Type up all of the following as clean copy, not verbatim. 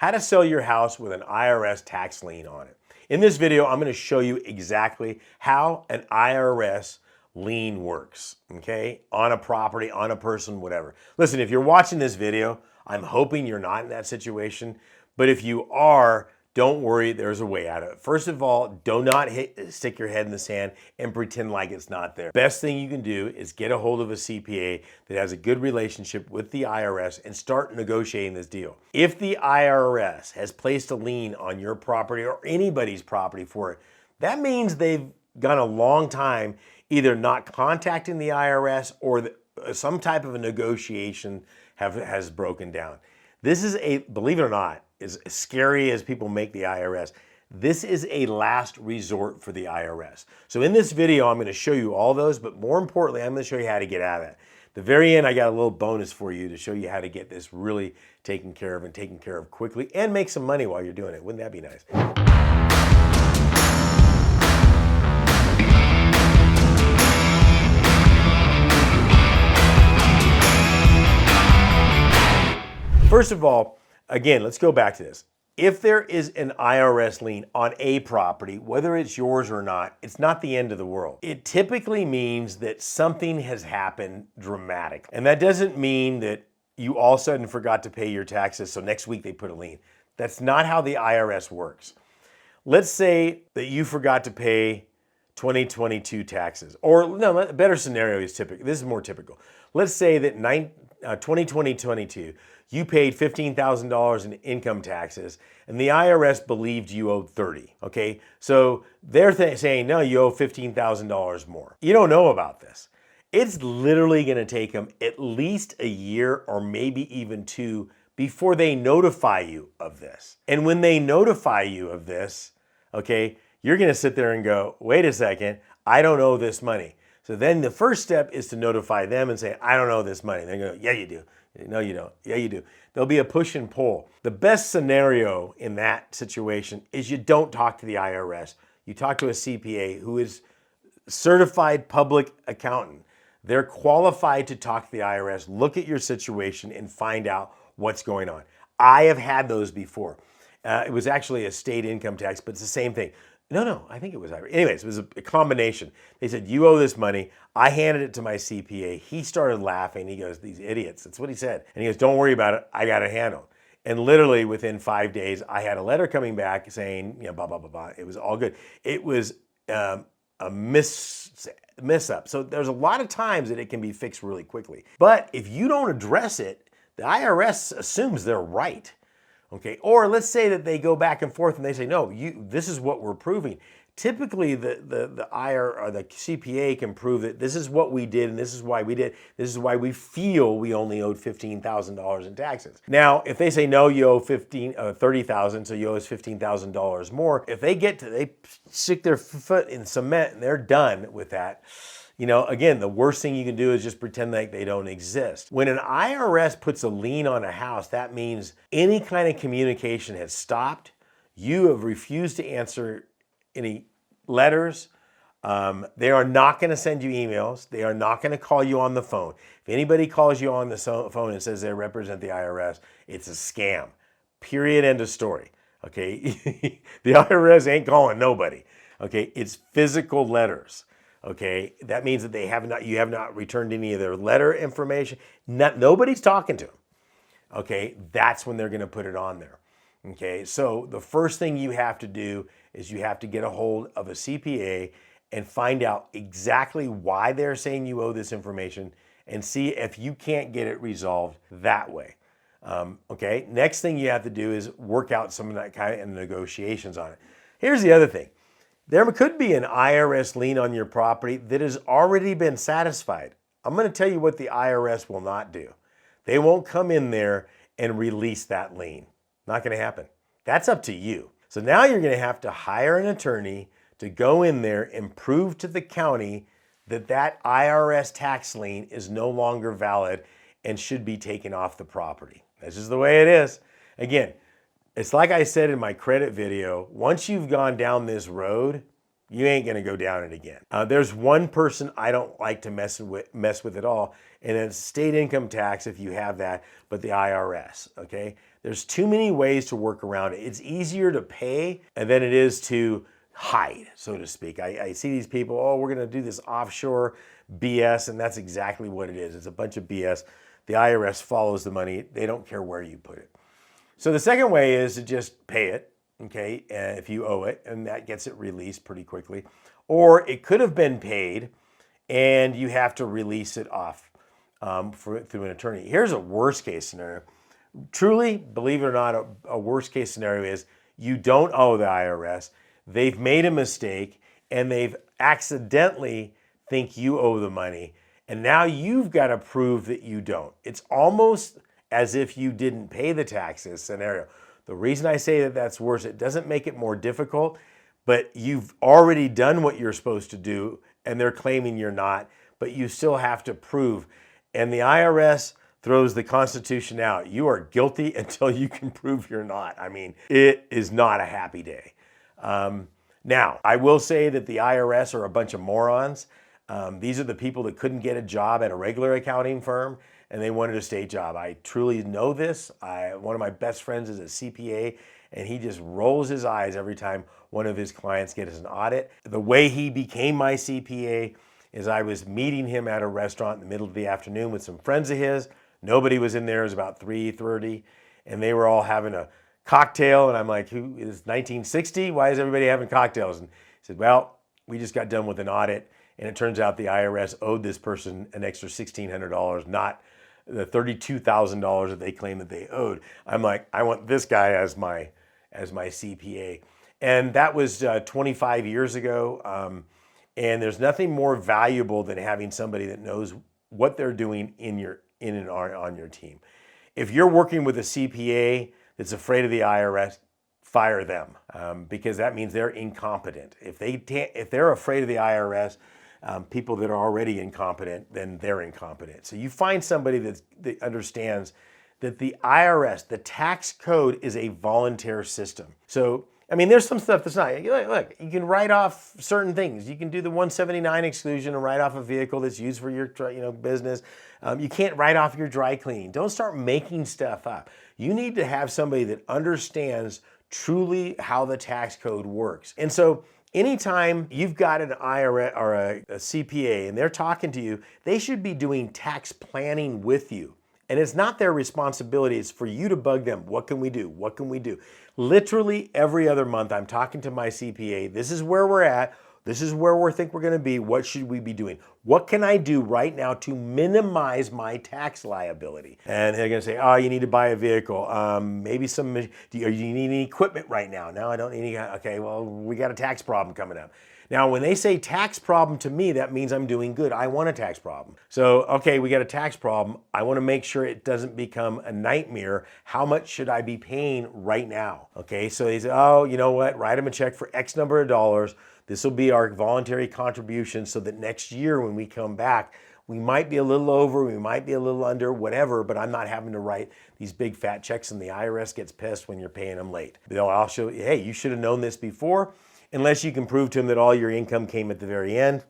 how to sell your house with an IRS tax lien on it. In this video, I'm going to show you exactly how an IRS lien works, okay? On a property, on a person, whatever. Listen, if you're watching this video, I'm hoping you're not in that situation, but if you are, don't worry, there's a way out of it. First of all, do not stick your head in the sand and pretend like it's not there. Best thing you can do is get a hold of a CPA that has a good relationship with the IRS and start negotiating this deal. If the IRS has placed a lien on your property or anybody's property for it, that means they've gone a long time either not contacting the IRS or some type of a negotiation has broken down. This is believe it or not, as scary as people make the IRS, this is a last resort for the IRS. So in this video, I'm going to show you all those, but more importantly, I'm going to show you how to get out of it. At the very end, I got a little bonus for you to show you how to get this really taken care of and taken care of quickly and make some money while you're doing it. Wouldn't that be nice? First of all, again, let's go back to this. If there is an IRS lien on a property, whether it's yours or not, it's not the end of the world. It typically means that something has happened dramatic. And that doesn't mean that you all of a sudden forgot to pay your taxes, so next week they put a lien. That's not how the IRS works. Let's say that you forgot to pay 2022 taxes. Or no, a better scenario is typical. This is more typical. Let's say that 2022, you paid $15,000 in income taxes and the IRS believed you owed 30, okay? So they're saying, no, you owe $15,000 more. You don't know about this. It's literally gonna take them at least a year or maybe even two before they notify you of this. And when they notify you of this, okay, you're gonna sit there and go, wait a second, I don't owe this money. So then the first step is to notify them and say, I don't owe this money. They're going to go, yeah, you do. No, you don't. Yeah, you do. There'll be a push and pull. The best scenario in that situation is you don't talk to the IRS. You talk to a CPA who is certified public accountant. They're qualified to talk to the IRS, look at your situation and find out what's going on. I have had those before. It was actually a state income tax, but it's the same thing. No, I think it was Irish. Anyways, it was a combination. They said, you owe this money. I handed it to my CPA. He started laughing. He goes, these idiots. That's what he said. And he goes, don't worry about it. I got it handled. And literally within 5 days, I had a letter coming back saying, you know, blah, blah, blah, blah. It was all good. It was a miss-up. So there's a lot of times that it can be fixed really quickly. But if you don't address it, the IRS assumes they're right. Okay, or let's say that they go back and forth and they say, no, this is what we're proving. Typically, the IR or the CPA can prove that this is what we did and this is why we did. This is why we feel we only owed $15,000 in taxes. Now, if they say, no, you owe $30,000, so you owe us $15,000 more, if they stick their foot in cement and they're done with that, you know, again, the worst thing you can do is just pretend like they don't exist. When an IRS puts a lien on a house, that means any kind of communication has stopped. You have refused to answer any letters. They are not going to send you emails. They are not going to call you on the phone. If anybody calls you on the phone and says they represent the IRS, it's a scam. Period. End of story. Okay. The IRS ain't calling nobody. Okay. It's physical letters. Okay, that means that you have not returned any of their letter information. Nobody's talking to them. Okay, that's when they're going to put it on there. Okay, so the first thing you have to do is you have to get a hold of a CPA and find out exactly why they're saying you owe this information and see if you can't get it resolved that way. Okay, next thing you have to do is work out some of that kind of negotiations on it. Here's the other thing. There could be an IRS lien on your property that has already been satisfied. I'm going to tell you what the IRS will not do. They won't come in there and release that lien. Not going to happen. That's up to you. So now you're going to have to hire an attorney to go in there and prove to the county that that IRS tax lien is no longer valid and should be taken off the property. This is the way it is. Again, it's like I said in my credit video, once you've gone down this road, you ain't gonna go down it again. There's one person I don't like to mess with at all, and it's state income tax if you have that, but the IRS, okay? There's too many ways to work around it. It's easier to pay than it is to hide, so to speak. I see these people, oh, we're going to do this offshore BS, and that's exactly what it is. It's a bunch of BS. The IRS follows the money. They don't care where you put it. So the second way is to just pay it, okay, if you owe it, and that gets it released pretty quickly. Or it could have been paid, and you have to release it off through an attorney. Here's a worst case scenario. Truly, believe it or not, a worst case scenario is you don't owe the IRS. They've made a mistake, and they've accidentally think you owe the money, and now you've got to prove that you don't. It's almost as if you didn't pay the taxes scenario. The reason I say that that's worse, it doesn't make it more difficult, but you've already done what you're supposed to do, and they're claiming you're not, but you still have to prove. And the IRS throws the Constitution out. You are guilty until you can prove you're not. I mean, it is not a happy day. Now, I will say that the IRS are a bunch of morons. These are the people that couldn't get a job at a regular accounting firm, and they wanted a state job. I truly know this. One of my best friends is a CPA, and he just rolls his eyes every time one of his clients gets an audit. The way he became my CPA is I was meeting him at a restaurant in the middle of the afternoon with some friends of his. Nobody was in there. It was about 3:30, and they were all having a cocktail, and I'm like, who is 1960? Why is everybody having cocktails? And he said, well, we just got done with an audit, and it turns out the IRS owed this person an extra $1,600, not the $32,000 that they claim that they owed. I'm like, I want this guy as my CPA. And that was 25 years ago. And there's nothing more valuable than having somebody that knows what they're doing on your team. If you're working with a CPA that's afraid of the IRS, fire them, because that means they're incompetent. If they're afraid of the IRS, people that are already incompetent, then they're incompetent. So you find somebody that understands that the IRS, the tax code, is a voluntary system. So, I mean, there's some stuff that's not. Look, you can write off certain things. You can do the 179 exclusion and write off a vehicle that's used for your business. You can't write off your dry cleaning. Don't start making stuff up. You need to have somebody that understands truly how the tax code works. And so anytime you've got an IRS or a CPA and they're talking to you, they should be doing tax planning with you. And it's not their responsibility. It's for you to bug them. What can we do? What can we do? Literally every other month, I'm talking to my CPA. This is where we're at. This is where we think we're going to be. What should we be doing? What can I do right now to minimize my tax liability? And they're going to say, oh, you need to buy a vehicle. Maybe do you need any equipment right now? No, I don't need any. Okay, well, we got a tax problem coming up. Now, when they say tax problem to me, that means I'm doing good. I want a tax problem. So, okay, we got a tax problem. I want to make sure it doesn't become a nightmare. How much should I be paying right now? Okay, so they say, oh, you know what? Write them a check for X number of dollars. This will be our voluntary contribution so that next year when we come back, we might be a little over, we might be a little under, whatever, but I'm not having to write these big fat checks and the IRS gets pissed when you're paying them late. They'll also, hey, you should have known this before. Unless you can prove to them that all your income came at the very end,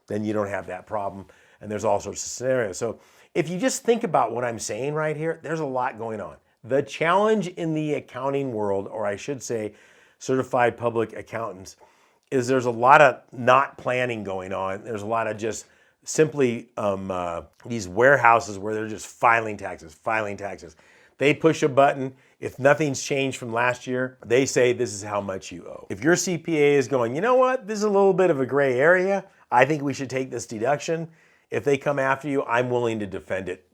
then you don't have that problem. And there's all sorts of scenarios. So if you just think about what I'm saying right here, there's a lot going on. The challenge in the accounting world, or I should say certified public accountants, is there's a lot of not planning going on. There's a lot of just simply these warehouses where they're just filing taxes. They push a button. If nothing's changed from last year, they say this is how much you owe. If your CPA is going, you know what, this is a little bit of a gray area. I think we should take this deduction. If they come after you, I'm willing to defend it.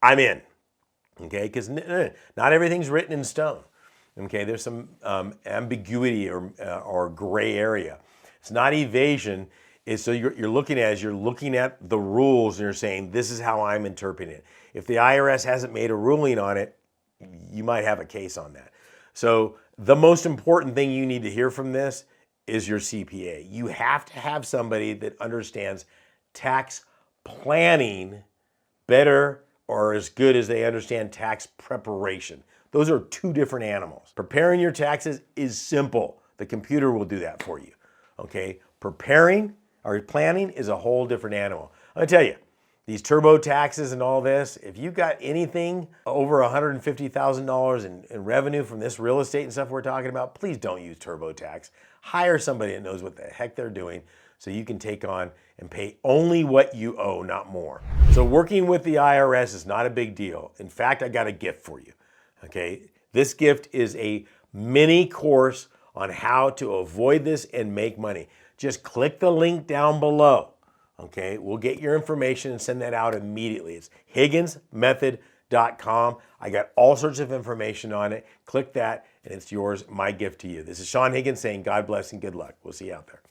I'm in, okay? Because not everything's written in stone, okay? There's some ambiguity or gray area. It's not evasion. So you're looking at the rules and you're saying, this is how I'm interpreting it. If the IRS hasn't made a ruling on it, you might have a case on that. So the most important thing you need to hear from this is your CPA. You have to have somebody that understands tax planning better or as good as they understand tax preparation. Those are two different animals. Preparing your taxes is simple. The computer will do that for you, okay? Preparing or planning is a whole different animal. I'll tell you, these turbo taxes and all this, if you got anything over $150,000 in revenue from this real estate and stuff we're talking about, please don't use TurboTax. Hire somebody that knows what the heck they're doing so you can take on and pay only what you owe, not more. So working with the IRS is not a big deal. In fact, I got a gift for you, okay? This gift is a mini course on how to avoid this and make money. Just click the link down below, okay? We'll get your information and send that out immediately. It's higginsmethod.com. I got all sorts of information on it. Click that and it's yours, my gift to you. This is Saen Higgins saying God bless and good luck. We'll see you out there.